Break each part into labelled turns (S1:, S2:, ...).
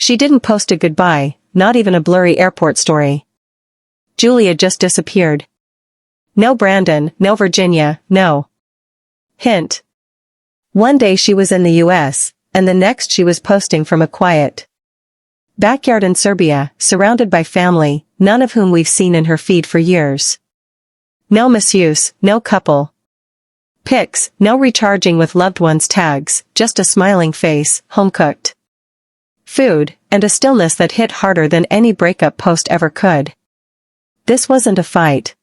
S1: She didn't post a goodbye, not even a blurry airport story. Julia just disappeared. No Brandon, no Virginia, no. Hint. One day she was in the US, and the next she was posting from a quiet backyard in Serbia, surrounded by family, none of whom we've seen in her feed for years. No masseuse, no couple pics, no recharging with loved ones tags, just a smiling face, home-cooked food, and a stillness that hit harder than any breakup post ever could. This wasn't a fight.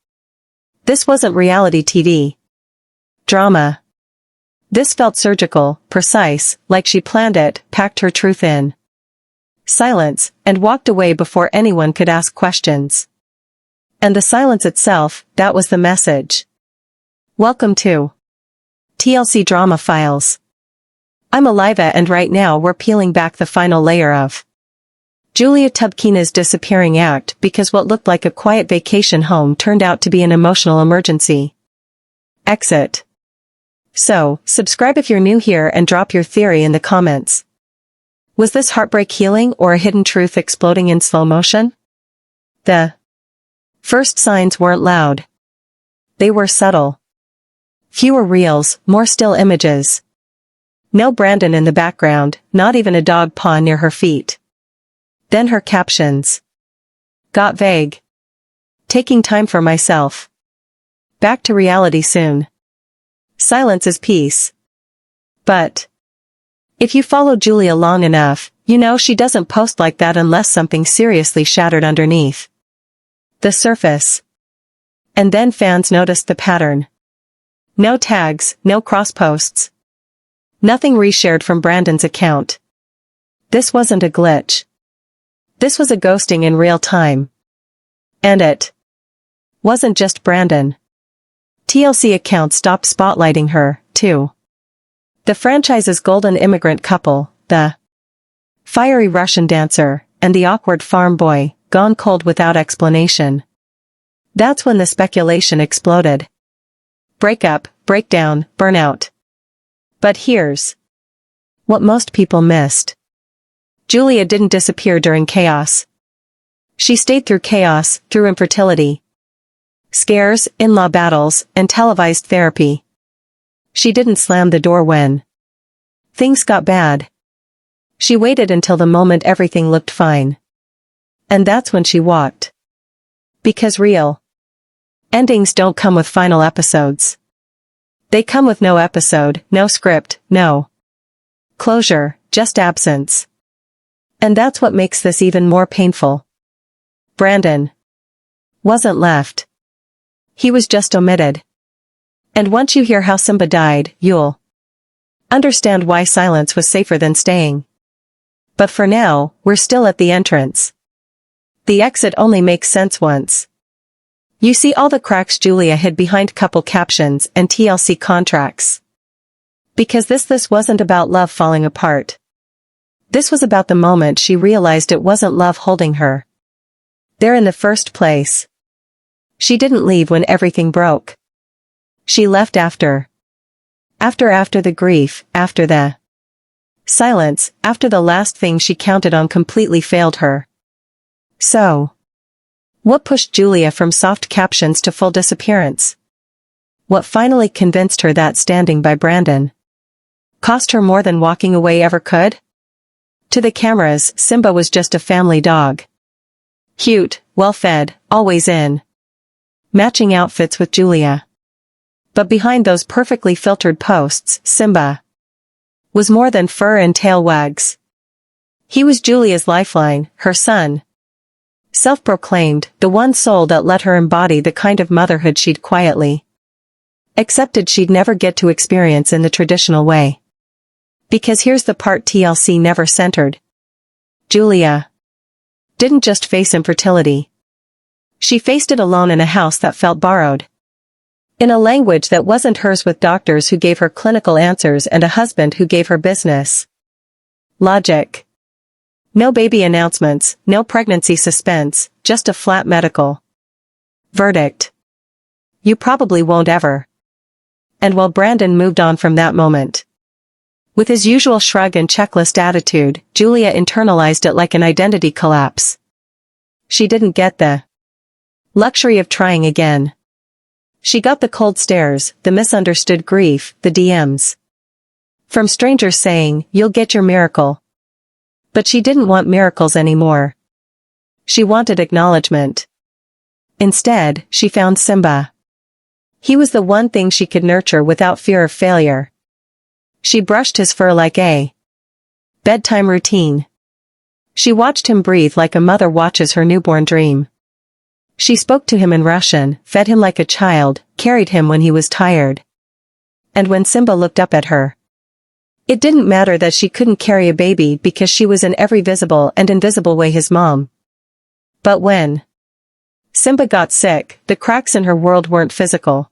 S1: This wasn't reality TV drama. This felt surgical, precise, like she planned it, packed her truth in silence, and walked away before anyone could ask questions. And the silence itself, that was the message. Welcome to TLC Drama Files. I'm Aliva, and right now we're peeling back the final layer of Julia Trubkina's disappearing act, because what looked like a quiet vacation home turned out to be an emotional emergency. Exit. So, subscribe if you're new here and drop your theory in the comments. Was this heartbreak healing or a hidden truth exploding in slow motion? The first signs weren't loud. They were subtle. Fewer reels, more still images. No Brandon in the background, not even a dog paw near her feet. Then her captions got vague. Taking time for myself. Back to reality soon. Silence is peace. But if you follow Julia long enough, you know she doesn't post like that unless something seriously shattered underneath the surface. And then fans noticed the pattern. No tags, no cross posts. Nothing reshared from Brandon's account. This wasn't a glitch. This was a ghosting in real time. And it wasn't just Brandon. TLC accounts stopped spotlighting her, too. The franchise's golden immigrant couple, the fiery Russian dancer, and the awkward farm boy, gone cold without explanation. That's when the speculation exploded. Breakup, breakdown, burnout. But here's what most people missed. Julia didn't disappear during chaos. She stayed through chaos, through infertility, scares, in-law battles, and televised therapy. She didn't slam the door when things got bad. She waited until the moment everything looked fine. And that's when she walked. Because real endings don't come with final episodes. They come with no episode, no script, no closure, just absence. And that's what makes this even more painful. Brandon wasn't left. He was just omitted. And once you hear how Simba died, you'll understand why silence was safer than staying. But for now, we're still at the entrance. The exit only makes sense once you see all the cracks Julia hid behind couple captions and TLC contracts. Because this wasn't about love falling apart. This was about the moment she realized it wasn't love holding her there in the first place. She didn't leave when everything broke. She left after the grief, after the silence, after the last thing she counted on completely failed her. So, what pushed Julia from soft captions to full disappearance? What finally convinced her that standing by Brandon cost her more than walking away ever could? To the cameras, Simba was just a family dog. Cute, well-fed, always in matching outfits with Julia. But behind those perfectly filtered posts, Simba was more than fur and tail wags. He was Julia's lifeline, her son. Self-proclaimed, the one soul that let her embody the kind of motherhood she'd quietly accepted she'd never get to experience in the traditional way. Because here's the part TLC never centered. Julia didn't just face infertility. She faced it alone in a house that felt borrowed. In a language that wasn't hers, with doctors who gave her clinical answers and a husband who gave her business logic. No baby announcements, no pregnancy suspense, just a flat medical verdict. You probably won't ever. And while Brandon moved on from that moment, With his usual shrug and checklist attitude, Julia internalized it like an identity collapse. She didn't get the luxury of trying again. She got the cold stares, the misunderstood grief, the DMs from strangers saying, "You'll get your miracle." But she didn't want miracles anymore. She wanted acknowledgement. Instead, she found Simba. He was the one thing she could nurture without fear of failure. She brushed his fur like a bedtime routine. She watched him breathe like a mother watches her newborn dream. She spoke to him in Russian, fed him like a child, carried him when he was tired. And when Simba looked up at her, it didn't matter that she couldn't carry a baby because she was in every visible and invisible way his mom. But when Simba got sick, the cracks in her world weren't physical.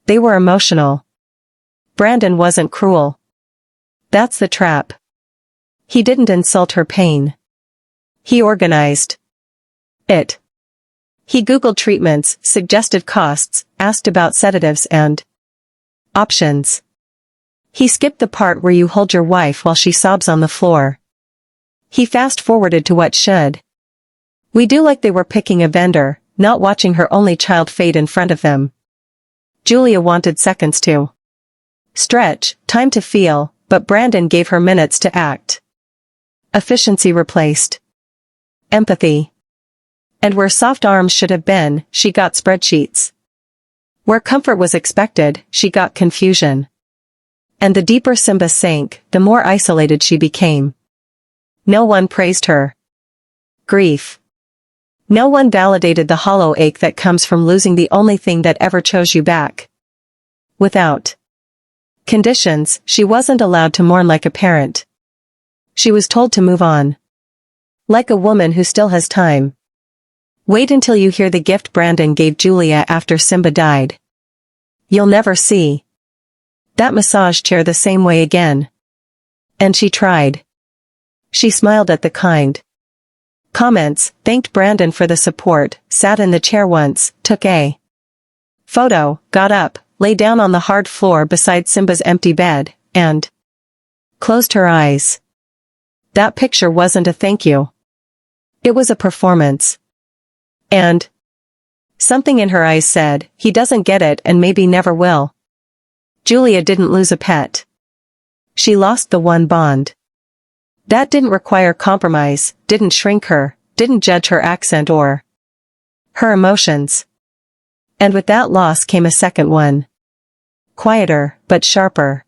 S1: They were emotional. Brandon wasn't cruel. That's the trap. He didn't insult her pain. He organized it. He Googled treatments, suggested costs, asked about sedatives and options. He skipped the part where you hold your wife while she sobs on the floor. He fast-forwarded to what should. We do like they were picking a vendor, not watching her only child fade in front of them. Julia wanted seconds to stretch, time to feel, but Brandon gave her minutes to act. Efficiency replaced empathy. And where soft arms should have been, she got spreadsheets. Where comfort was expected, she got confusion. And the deeper Simba sank, the more isolated she became. No one praised her grief. No one validated the hollow ache that comes from losing the only thing that ever chose you back. Without conditions, she wasn't allowed to mourn like a parent. She was told to move on. Like a woman who still has time. Wait until you hear the gift Brandon gave Julia after Simba died. You'll never see that massage chair the same way again. And she tried. She smiled at the kind comments, thanked Brandon for the support, sat in the chair once, took a photo, got up, lay down on the hard floor beside Simba's empty bed, and closed her eyes. That picture wasn't a thank you. It was a performance. And something in her eyes said, he doesn't get it and maybe never will. Julia didn't lose a pet. She lost the one bond. That didn't require compromise, didn't shrink her, didn't judge her accent or her emotions. And with that loss came a second one. Quieter, but sharper.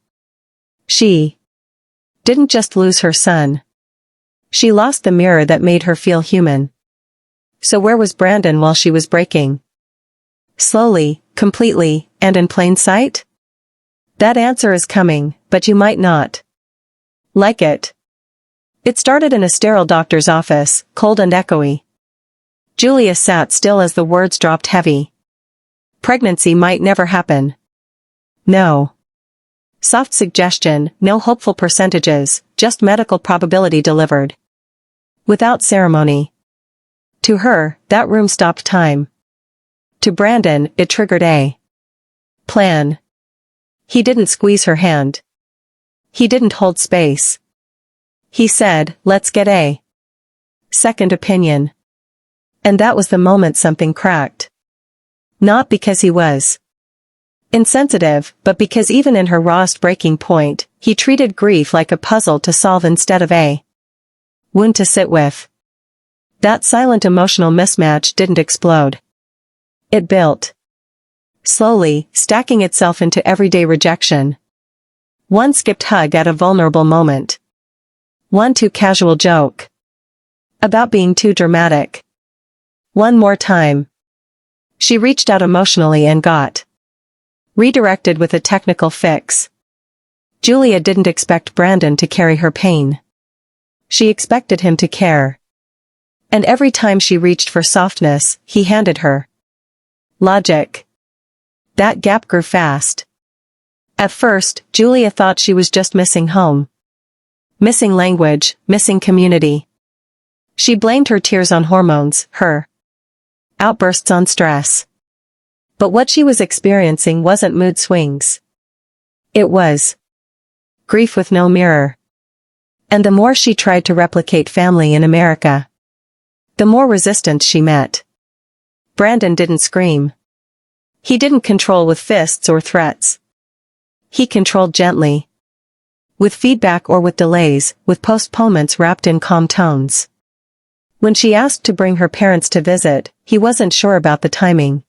S1: She didn't just lose her son. She lost the mirror that made her feel human. So where was Brandon while she was breaking? Slowly, completely, and in plain sight? That answer is coming, but you might not like it. It started in a sterile doctor's office, cold and echoey. Julia sat still as the words dropped heavy. Pregnancy might never happen. No. Soft suggestion, no hopeful percentages, just medical probability delivered. Without ceremony. To her, that room stopped time. To Brandon, it triggered a plan. He didn't squeeze her hand. He didn't hold space. He said, let's get a second opinion. And that was the moment something cracked. Not because he was insensitive, but because even in her rawest breaking point, he treated grief like a puzzle to solve instead of a wound to sit with. That silent emotional mismatch didn't explode. It built. Slowly, stacking itself into everyday rejection. One skipped hug at a vulnerable moment. One too casual joke. About being too dramatic. One more time. She reached out emotionally and got redirected with a technical fix. Julia didn't expect Brandon to carry her pain. She expected him to care. And every time she reached for softness, he handed her logic. That gap grew fast. At first, Julia thought she was just missing home. Missing language, missing community. She blamed her tears on hormones, her outbursts on stress. But what she was experiencing wasn't mood swings. It was grief with no mirror. And the more she tried to replicate family in America, the more resistance she met. Brandon didn't scream. He didn't control with fists or threats. He controlled gently. With feedback or with delays, with postponements wrapped in calm tones. When she asked to bring her parents to visit, he wasn't sure about the timing.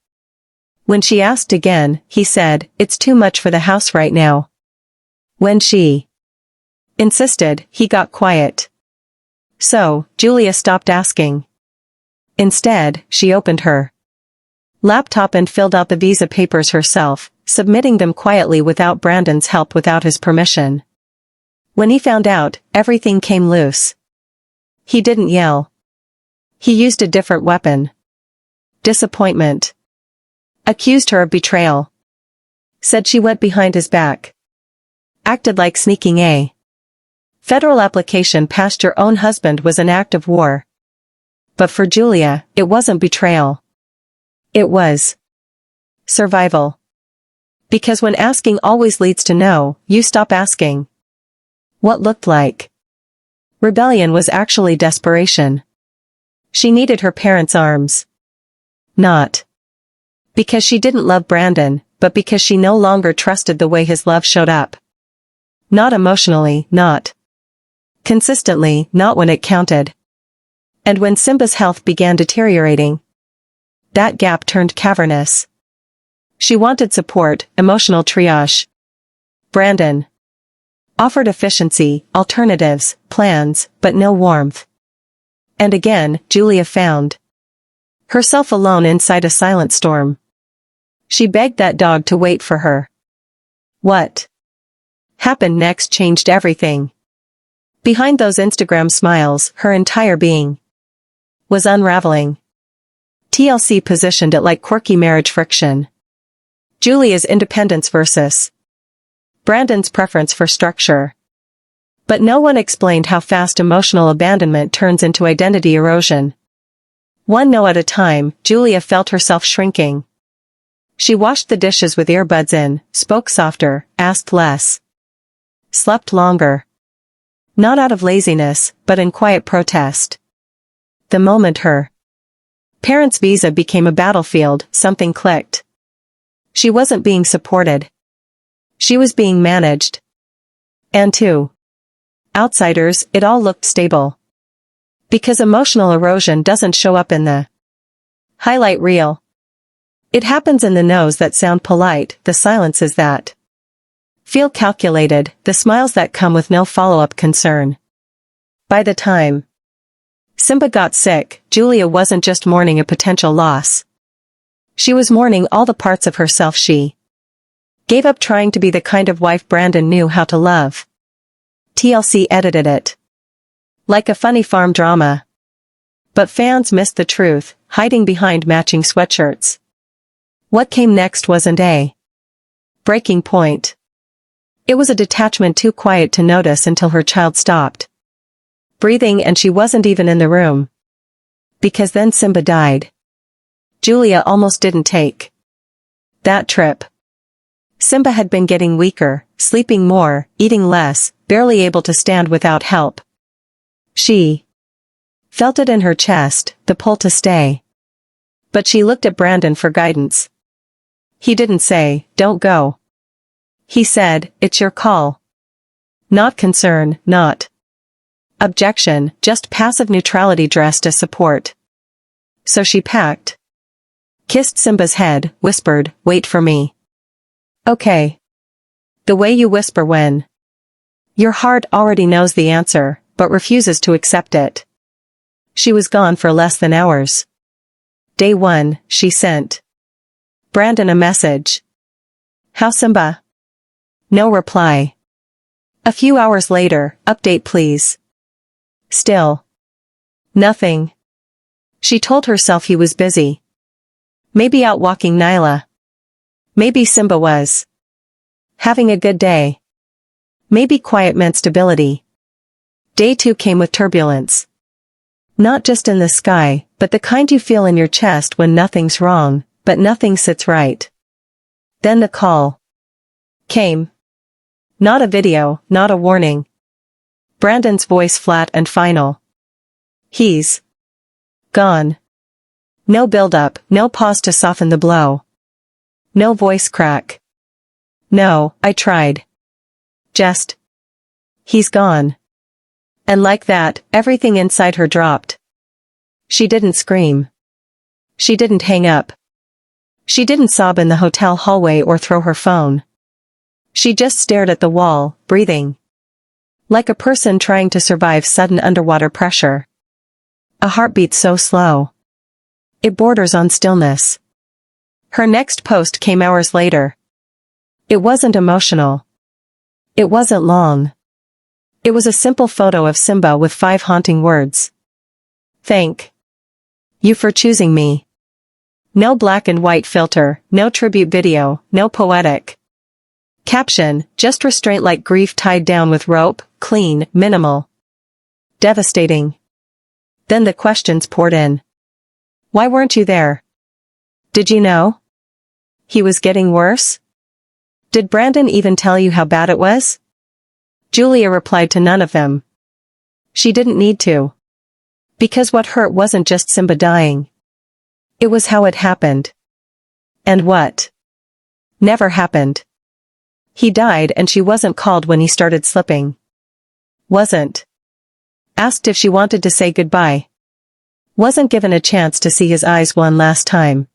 S1: When she asked again, he said, "It's too much for the house right now." When she insisted, he got quiet. So, Julia stopped asking. Instead, she opened her laptop and filled out the visa papers herself, submitting them quietly without Brandon's help, without his permission. When he found out, everything came loose. He didn't yell. He used a different weapon. Disappointment. Accused her of betrayal. Said she went behind his back. Acted like sneaking a federal application past your own husband was an act of war. But for Julia, it wasn't betrayal. It was survival. Because when asking always leads to no, you stop asking. What looked like rebellion was actually desperation. She needed her parents' arms. Not because she didn't love Brandon, but because she no longer trusted the way his love showed up. Not emotionally, not consistently, not when it counted. And when Simba's health began deteriorating, that gap turned cavernous. She wanted support, emotional triage. Brandon offered efficiency, alternatives, plans, but no warmth. And again, Julia found herself alone inside a silent storm. She begged that dog to wait for her. What happened next changed everything. Behind those Instagram smiles, her entire being was unraveling. TLC positioned it like quirky marriage friction. Julia's independence versus Brandon's preference for structure. But no one explained how fast emotional abandonment turns into identity erosion. One no at a time, Julia felt herself shrinking. She washed the dishes with earbuds in, spoke softer, asked less. Slept longer. Not out of laziness, but in quiet protest. The moment her parents' visa became a battlefield, something clicked. She wasn't being supported. She was being managed. And to outsiders, it all looked stable. Because emotional erosion doesn't show up in the highlight reel. It happens in the no's that sound polite, the silences that feel calculated, the smiles that come with no follow-up concern. By the time Simba got sick, Julia wasn't just mourning a potential loss. She was mourning all the parts of herself she gave up trying to be the kind of wife Brandon knew how to love. TLC edited it like a funny farm drama. But fans missed the truth, hiding behind matching sweatshirts. What came next wasn't a breaking point. It was a detachment too quiet to notice until her child stopped breathing and she wasn't even in the room. Because then Simba died. Julia almost didn't take that trip. Simba had been getting weaker, sleeping more, eating less, barely able to stand without help. She felt it in her chest, the pull to stay. But she looked at Brandon for guidance. He didn't say, "Don't go." He said, "It's your call." Not concern, not objection, just passive neutrality dressed as support. So she packed, kissed Simba's head, whispered, "Wait for me." Okay. The way you whisper when your heart already knows the answer, but refuses to accept it. She was gone for less than hours. Day 1, she sent Brandon a message. "How Simba?" No reply. A few hours later, "Update please." Still nothing. She told herself he was busy. Maybe out walking Nyla. Maybe Simba was having a good day. Maybe quiet meant stability. Day 2 came with turbulence. Not just in the sky, but the kind you feel in your chest when nothing's wrong, but nothing sits right. Then the call came. Not a video, not a warning. Brandon's voice flat and final. He's gone. No build-up, no pause to soften the blow. No voice crack. No, I tried. Just. He's gone. And like that, everything inside her dropped. She didn't scream. She didn't hang up. She didn't sob in the hotel hallway or throw her phone. She just stared at the wall, breathing. Like a person trying to survive sudden underwater pressure. A heartbeat so slow. It borders on stillness. Her next post came hours later. It wasn't emotional. It wasn't long. It was a simple photo of Simba with 5 haunting words. Thank you for choosing me. No black and white filter, no tribute video, no poetic caption, just restraint like grief tied down with rope, clean, minimal. Devastating. Then the questions poured in. Why weren't you there? Did you know? He was getting worse? Did Brandon even tell you how bad it was? Julia replied to none of them. She didn't need to. Because what hurt wasn't just Simba dying. It was how it happened. And what never happened. He died and she wasn't called when he started slipping. Wasn't asked if she wanted to say goodbye. Wasn't given a chance to see his eyes one last time.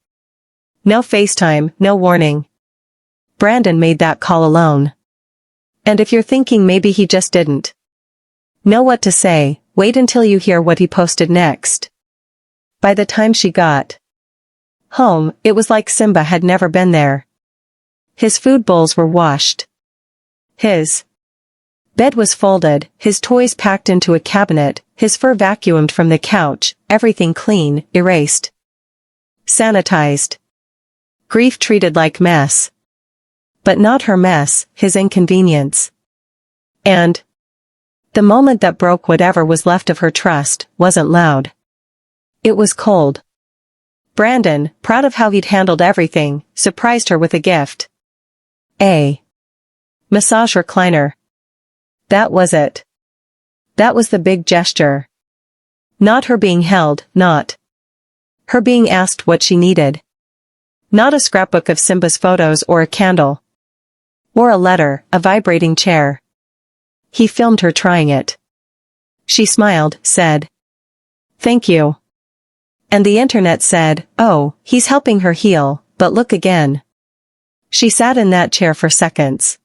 S1: No FaceTime, no warning. Brandon made that call alone. And if you're thinking maybe he just didn't know what to say, wait until you hear what he posted next. By the time she got home, it was like Simba had never been there. His food bowls were washed. His bed was folded, his toys packed into a cabinet, his fur vacuumed from the couch, everything clean, erased. Sanitized. Grief treated like mess. But not her mess, his inconvenience. And the moment that broke whatever was left of her trust, wasn't loud. It was cold. Brandon, proud of how he'd handled everything, surprised her with a gift. A massage recliner. That was it. That was the big gesture. Not her being held, not her being asked what she needed. Not a scrapbook of Simba's photos or a candle. Or a letter, a vibrating chair. He filmed her trying it. She smiled, said, "Thank you." And the internet said, "Oh, he's helping her heal, but look again." She sat in that chair for seconds.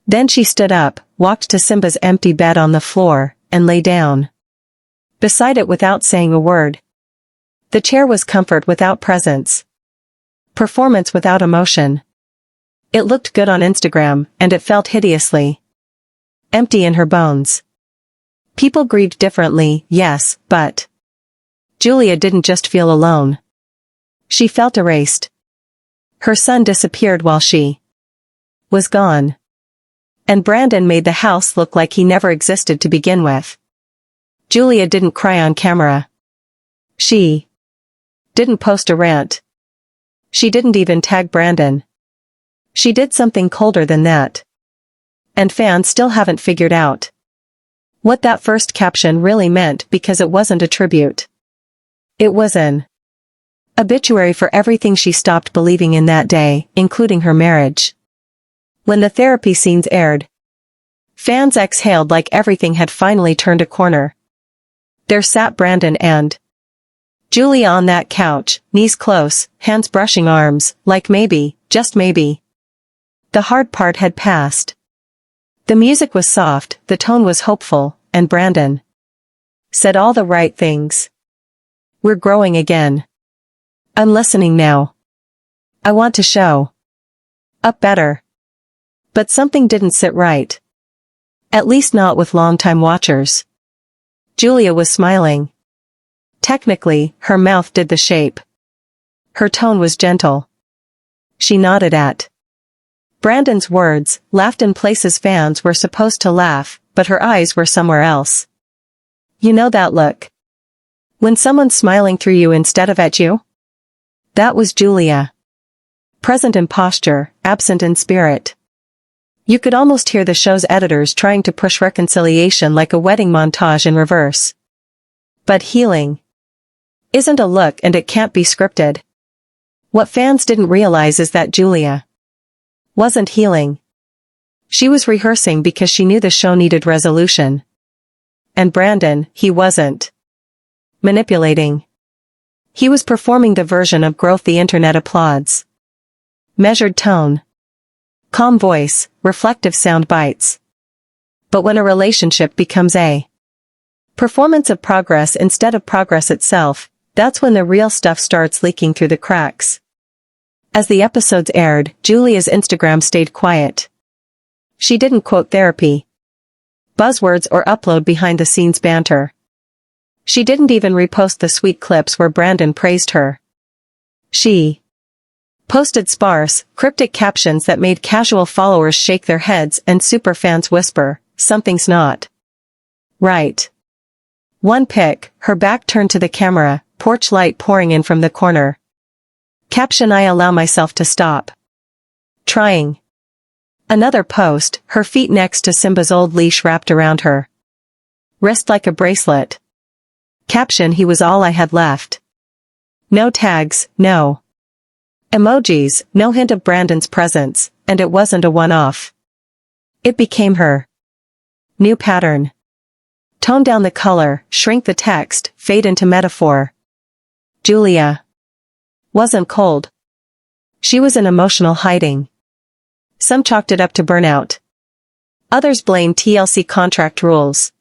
S1: Then she stood up, walked to Simba's empty bed on the floor, and lay down beside it without saying a word. The chair was comfort without presence. Performance without emotion. It looked good on Instagram, and it felt hideously empty in her bones. People grieved differently, yes, but Julia didn't just feel alone. She felt erased. Her son disappeared while she was gone. And Brandon made the house look like he never existed to begin with. Julia didn't cry on camera. She didn't post a rant. She didn't even tag Brandon. She did something colder than that. And fans still haven't figured out what that first caption really meant because it wasn't a tribute. It was an obituary for everything she stopped believing in that day, including her marriage. When the therapy scenes aired, fans exhaled like everything had finally turned a corner. There sat Brandon and Julia on that couch, knees close, hands brushing arms, like maybe, just maybe, the hard part had passed. The music was soft, the tone was hopeful, and Brandon said all the right things. We're growing again. I'm listening now. I want to show up better. But something didn't sit right. At least not with longtime watchers. Julia was smiling. Technically, her mouth did the shape. Her tone was gentle. She nodded at Brandon's words, laughed in places fans were supposed to laugh, but her eyes were somewhere else. You know that look? When someone's smiling through you instead of at you? That was Julia. Present in posture, absent in spirit. You could almost hear the show's editors trying to push reconciliation like a wedding montage in reverse. But healing isn't a look, and it can't be scripted. What fans didn't realize is that Julia wasn't healing. She was rehearsing because she knew the show needed resolution. And Brandon, he wasn't manipulating. He was performing the version of growth the internet applauds. Measured tone, calm voice, reflective sound bites. But when a relationship becomes a performance of progress instead of progress itself, that's when the real stuff starts leaking through the cracks. As the episodes aired, Julia's Instagram stayed quiet. She didn't quote therapy, buzzwords, or upload behind-the-scenes banter. She didn't even repost the sweet clips where Brandon praised her. She posted sparse, cryptic captions that made casual followers shake their heads and superfans whisper, "Something's not right." One pic, her back turned to the camera, porch light pouring in from the corner. Caption, "I allow myself to stop trying." Another post, her feet next to Simba's old leash wrapped around her wrist like a bracelet. Caption, "He was all I had left." No tags, no emojis, no hint of Brandon's presence, and it wasn't a one-off. It became her new pattern. Tone down the color, shrink the text, fade into metaphor. Julia wasn't cold. She was in emotional hiding. Some chalked it up to burnout. Others blamed TLC contract rules.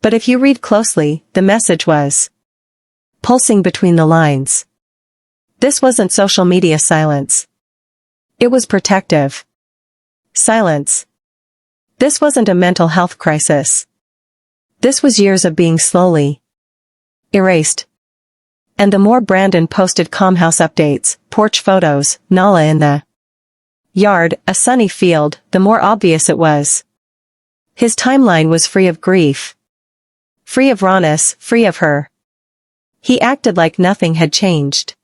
S1: But if you read closely, the message was pulsing between the lines. This wasn't social media silence. It was protective silence. This wasn't a mental health crisis. This was years of being slowly erased. And the more Brandon posted calm house updates, porch photos, Nala in the yard, a sunny field, the more obvious it was. His timeline was free of grief, free of rawness, free of her. He acted like nothing had changed.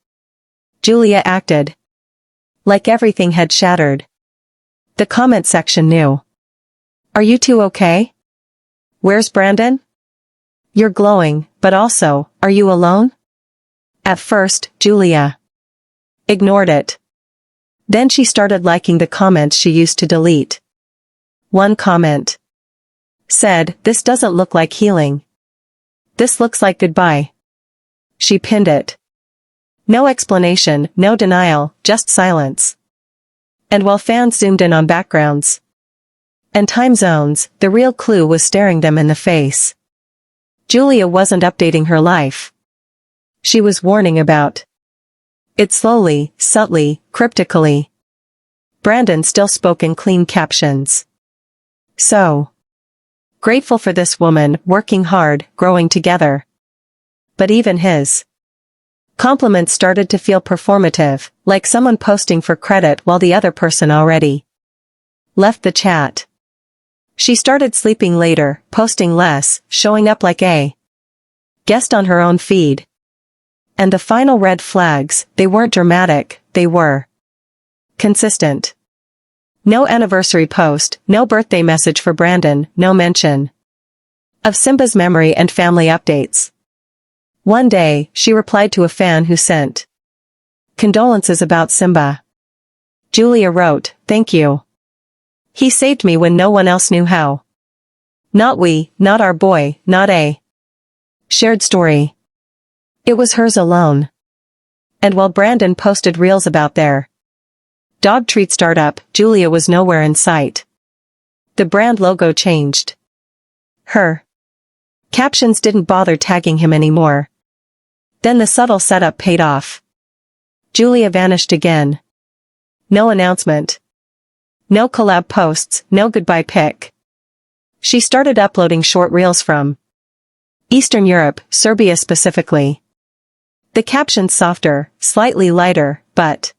S1: Julia acted like everything had shattered. The comment section knew. "Are you two okay? Where's Brandon? You're glowing, but also, are you alone?" At first, Julia ignored it. Then she started liking the comments she used to delete. One comment said, "This doesn't look like healing. This looks like goodbye." She pinned it. No explanation, no denial, just silence. And while fans zoomed in on backgrounds and time zones, the real clue was staring them in the face. Julia wasn't updating her life. She was warning about it slowly, subtly, cryptically. Brandon still spoke in clean captions. So grateful for this woman, working hard, growing together. But even his compliments started to feel performative, like someone posting for credit while the other person already left the chat. She started sleeping later, posting less, showing up like a guest on her own feed. And the final red flags, they weren't dramatic, they were consistent. No anniversary post, no birthday message for Brandon, no mention of Simba's memory and family updates. One day, she replied to a fan who sent condolences about Simba. Julia wrote, "Thank you. He saved me when no one else knew how. Not we, not our boy, not a shared story. It was hers alone." And while Brandon posted reels about their dog treat startup, Julia was nowhere in sight. The brand logo changed. Her captions didn't bother tagging him anymore. Then the subtle setup paid off. Julia vanished again. No announcement. No collab posts, no goodbye pic. She started uploading short reels from Eastern Europe, Serbia specifically. The captions softer, slightly lighter, but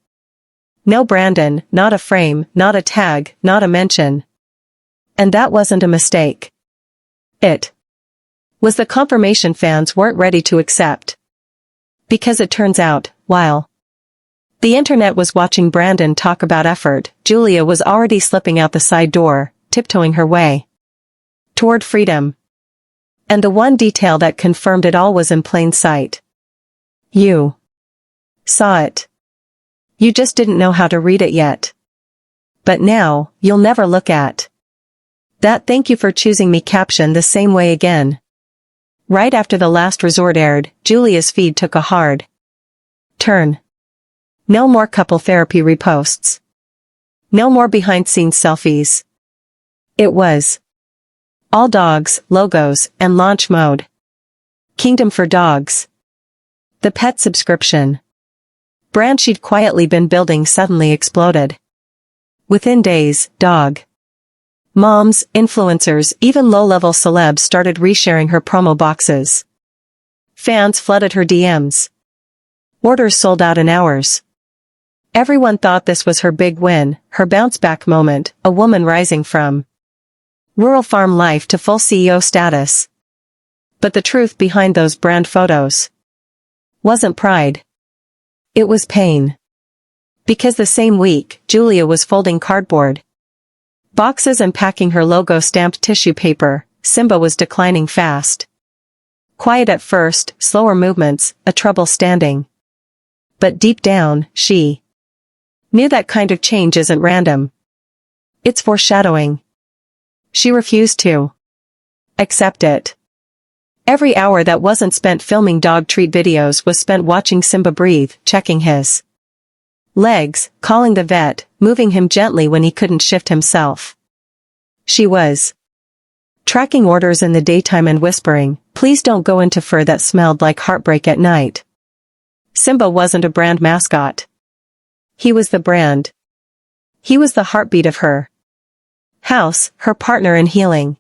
S1: no Brandon, not a frame, not a tag, not a mention. And that wasn't a mistake. It was the confirmation fans weren't ready to accept. Because it turns out, while The internet was watching Brandon talk about effort. Julia was already slipping out the side door, tiptoeing her way toward freedom. And the one detail that confirmed it all was in plain sight. You saw it. You just didn't know how to read it yet. But now, you'll never look at that "thank you for choosing me" caption the same way again. Right after the last resort aired, Julia's feed took a hard turn. No more couple therapy reposts. No more behind-scenes selfies. It was all dogs, logos, and launch mode. Kingdom for dogs. The pet subscription brand she'd quietly been building suddenly exploded. Within days, dog moms, influencers, even low-level celebs started resharing her promo boxes. Fans flooded her DMs. Orders sold out in hours. Everyone thought this was her big win, her bounce-back moment, a woman rising from rural farm life to full CEO status. But the truth behind those brand photos wasn't pride. It was pain. Because the same week, Julia was folding cardboard boxes and packing her logo-stamped tissue paper. Simba was declining fast. Quiet at first, slower movements, a trouble standing. But deep down, she knew that kind of change isn't random. It's foreshadowing. She refused to accept it. Every hour that wasn't spent filming dog treat videos was spent watching Simba breathe, checking his legs, calling the vet, moving him gently when he couldn't shift himself. She was tracking orders in the daytime and whispering, "Please don't go into fur that smelled like heartbreak at night." Simba wasn't a brand mascot. He was the brand. He was the heartbeat of her house, her partner in healing.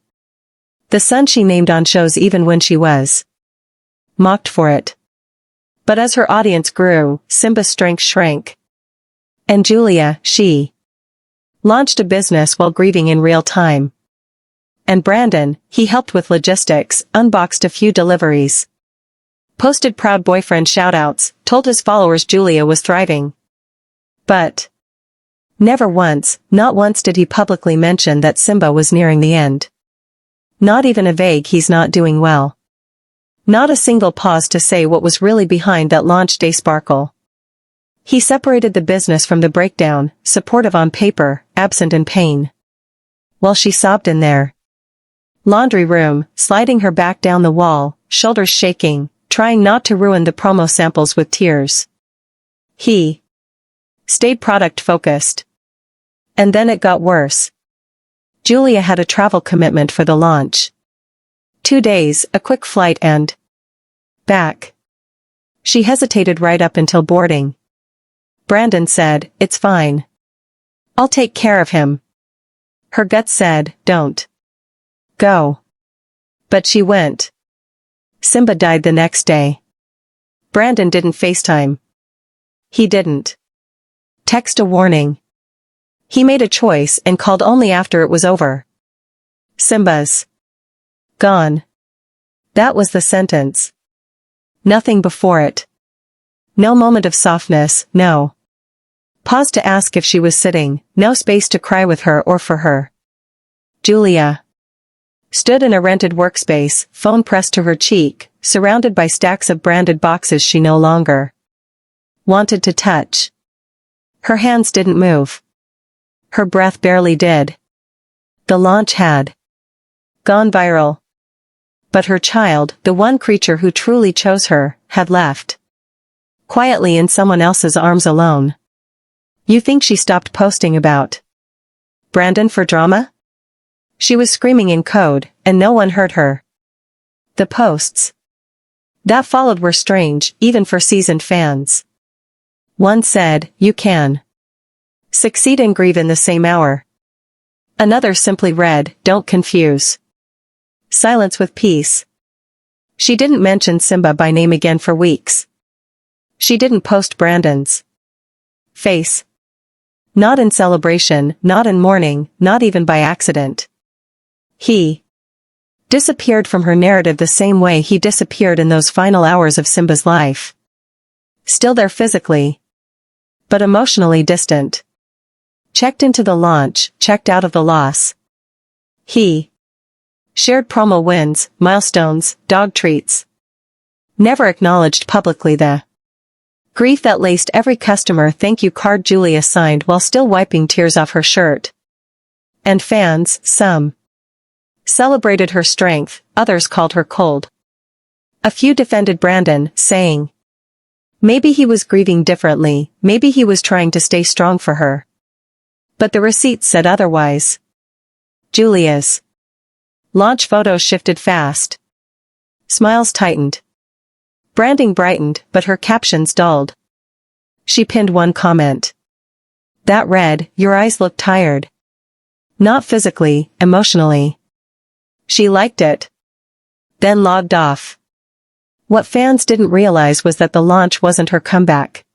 S1: The son she named on shows even when she was mocked for it. But as her audience grew, Simba's strength shrank. And Julia, she launched a business while grieving in real time. And Brandon, he helped with logistics, unboxed a few deliveries, posted proud boyfriend shoutouts, told his followers Julia was thriving. But never once, not once did he publicly mention that Simba was nearing the end. Not even a vague "he's not doing well." Not a single pause to say what was really behind that launch day sparkle. He separated the business from the breakdown, supportive on paper, absent in pain. While she sobbed in their laundry room, sliding her back down the wall, shoulders shaking, trying not to ruin the promo samples with tears. He stayed product-focused. And then it got worse. Julia had a travel commitment for the launch. 2 days, a quick flight and back. She hesitated right up until boarding. Brandon said, "It's fine. I'll take care of him." Her gut said, "Don't go." But she went. Simba died the next day. Brandon didn't FaceTime. He didn't text a warning. He made a choice and called only after it was over. Simba's gone. That was the sentence. Nothing before it. No moment of softness, no pause to ask if she was sitting, no space to cry with her or for her. Julia stood in a rented workspace, phone pressed to her cheek, surrounded by stacks of branded boxes she no longer wanted to touch. Her hands didn't move. Her breath barely did. The launch had gone viral. But her child, the one creature who truly chose her, had left quietly in someone else's arms alone. You think she stopped posting about Brandon for drama? She was screaming in code, and no one heard her. The posts that followed were strange, even for seasoned fans. One said, "You can succeed and grieve in the same hour." Another simply read, "Don't confuse silence with peace." She didn't mention Simba by name again for weeks. She didn't post Brandon's face. Not in celebration, not in mourning, not even by accident. He disappeared from her narrative the same way he disappeared in those final hours of Simba's life. Still there physically, but emotionally distant. Checked into the launch, checked out of the loss. He shared promo wins, milestones, dog treats. Never acknowledged publicly the grief that laced every customer thank you card Julia signed while still wiping tears off her shirt. And fans, some celebrated her strength, others called her cold. A few defended Brandon, saying maybe he was grieving differently, maybe he was trying to stay strong for her. But the receipts said otherwise. Julia's launch photos shifted fast. Smiles tightened. Branding brightened, but her captions dulled. She pinned one comment that read, "Your eyes look tired." Not physically, emotionally. She liked it. Then logged off. What fans didn't realize was that the launch wasn't her comeback.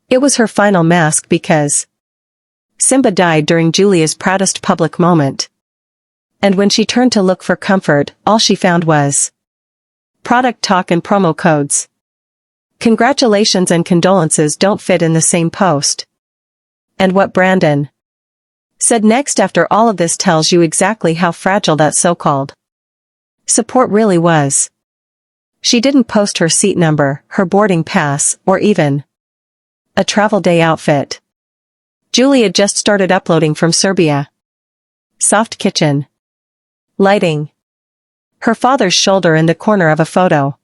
S1: It was her final mask because Simba died during Julia's proudest public moment. And when she turned to look for comfort, all she found was product talk and promo codes. Congratulations and condolences don't fit in the same post. And what Brandon said next after all of this tells you exactly how fragile that so-called support really was. She didn't post her seat number, her boarding pass, or even a travel day outfit. Julia just started uploading from Serbia. Soft kitchen. Lighting. Her father's shoulder in the corner of a photo.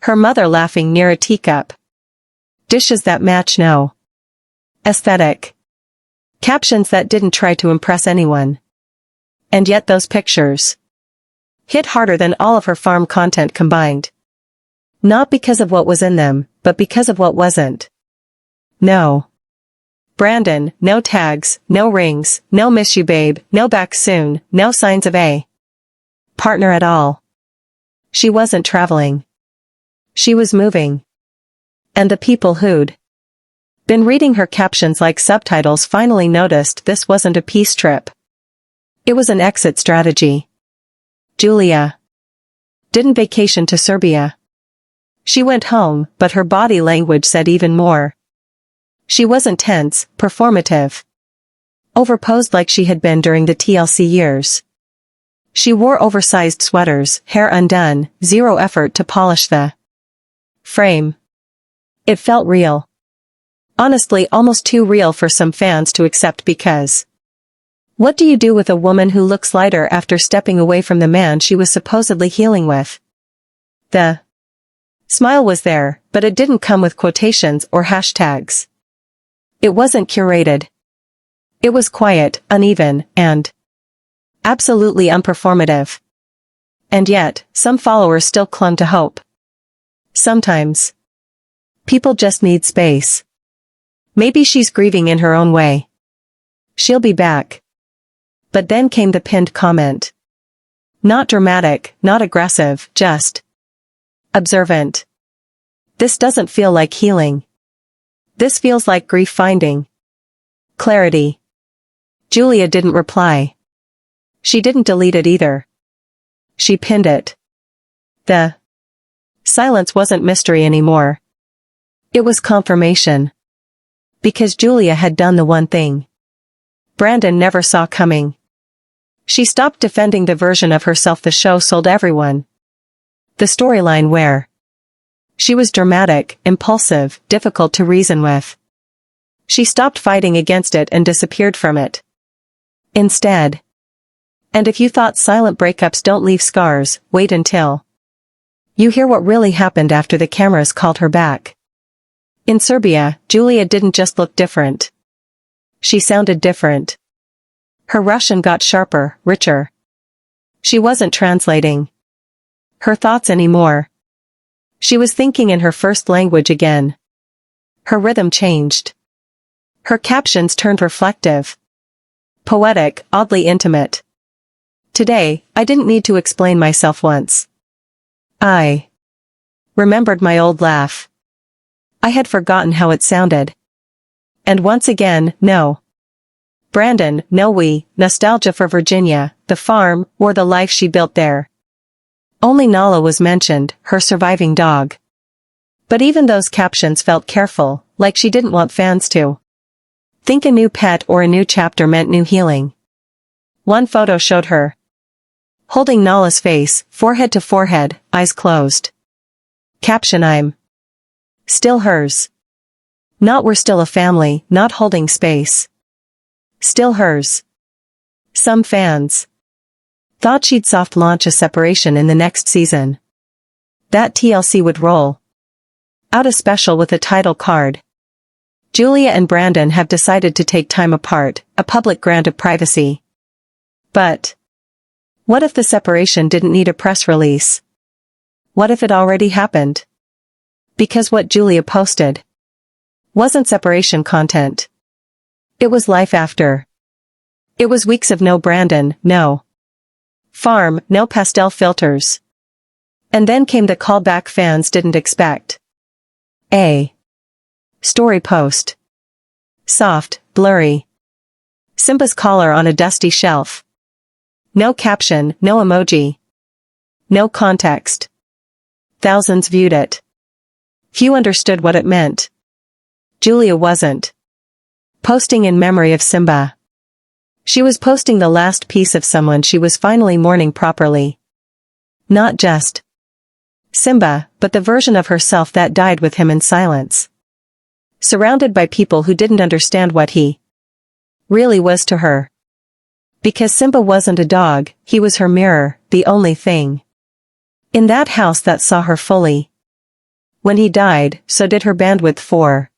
S1: Her mother laughing near a teacup. Dishes that match no aesthetic. Captions that didn't try to impress anyone. And yet those pictures hit harder than all of her farm content combined. Not because of what was in them, but because of what wasn't. No Brandon, no tags, no rings, no miss you babe, no back soon, no signs of a partner at all. She wasn't traveling. She was moving. And the people who'd been reading her captions like subtitles finally noticed this wasn't a peace trip. It was an exit strategy. Julia didn't vacation to Serbia. She went home, but her body language said even more. She wasn't tense, performative. Overposed like she had been during the TLC years. She wore oversized sweaters, hair undone, zero effort to polish the frame. It felt real. Honestly, almost too real for some fans to accept because what do you do with a woman who looks lighter after stepping away from the man she was supposedly healing with? The smile was there, but it didn't come with quotations or hashtags. It wasn't curated. It was quiet, uneven, and absolutely unperformative. And yet, some followers still clung to hope. Sometimes people just need space. Maybe she's grieving in her own way. She'll be back. But then came the pinned comment. Not dramatic, not aggressive, just observant. This doesn't feel like healing. This feels like grief finding clarity. Julia didn't reply. She didn't delete it either. She pinned it. The silence wasn't mystery anymore. It was confirmation. Because Julia had done the one thing Brandon never saw coming. She stopped defending the version of herself the show sold everyone. The storyline where she was dramatic, impulsive, difficult to reason with. She stopped fighting against it and disappeared from it. Instead. And if you thought silent breakups don't leave scars, wait until you hear what really happened after the cameras called her back. In Serbia, Julia didn't just look different. She sounded different. Her Russian got sharper, richer. She wasn't translating her thoughts anymore. She was thinking in her first language again. Her rhythm changed. Her captions turned reflective. Poetic, oddly intimate. Today, I didn't need to explain myself once. I remembered my old laugh. I had forgotten how it sounded. And once again, no Brandon, no nostalgia for Virginia, the farm, or the life she built there. Only Nala was mentioned, her surviving dog. But even those captions felt careful, Like she didn't want fans to think a new pet or a new chapter meant new healing. One photo showed her holding Nala's face, forehead to forehead, eyes closed. Caption: I'm still hers. Not we're still a family, not holding space. Still hers. Some fans thought she'd soft launch a separation in the next season. That TLC would roll out a special with a title card. Julia and Brandon have decided to take time apart, a public grant of privacy. But what if the separation didn't need a press release? What if it already happened? Because what Julia posted wasn't separation content. It was life after. It was weeks of no Brandon, no farm, no pastel filters. And then came the callback fans didn't expect. A story post. Soft, blurry. Simba's collar on a dusty shelf. No caption, no emoji. No context. Thousands viewed it. Few understood what it meant. Julia wasn't posting in memory of Simba. She was posting the last piece of someone she was finally mourning properly. Not just Simba, but the version of herself that died with him in silence. Surrounded by people who didn't understand what he really was to her. Because Simba wasn't a dog, he was her mirror, the only thing in that house that saw her fully. When he died, so did her bandwidth for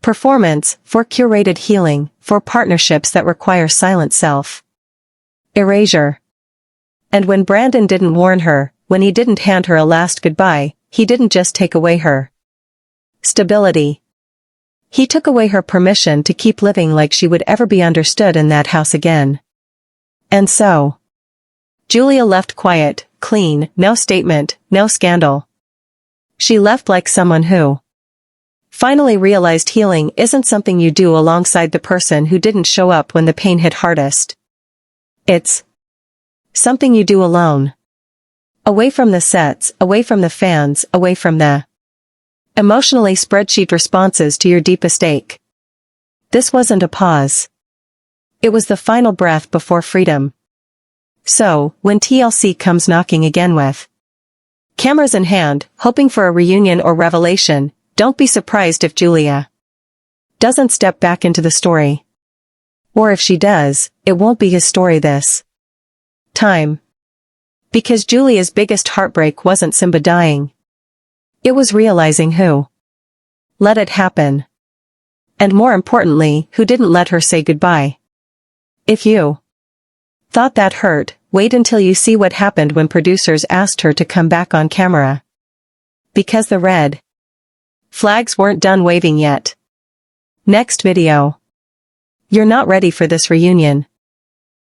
S1: performance, for curated healing, for partnerships that require silent self erasure. And when Brandon didn't warn her, when he didn't hand her a last goodbye, he didn't just take away her stability. He took away her permission to keep living like she would ever be understood in that house again. And so Julia left quiet, clean, no statement, no scandal. She left like someone who finally realized healing isn't something you do alongside the person who didn't show up when the pain hit hardest. It's something you do alone. Away from the sets, away from the fans, away from the emotionally spreadsheet responses to your deepest ache. This wasn't a pause. It was the final breath before freedom. So, when TLC comes knocking again with cameras in hand, hoping for a reunion or revelation, don't be surprised if Julia doesn't step back into the story. Or if she does, it won't be his story this time. Because Julia's biggest heartbreak wasn't Simba dying. It was realizing who let it happen. And more importantly, who didn't let her say goodbye. If you thought that hurt, wait until you see what happened when producers asked her to come back on camera. Because the red flags weren't done waving yet. Next video. You're not ready for this reunion.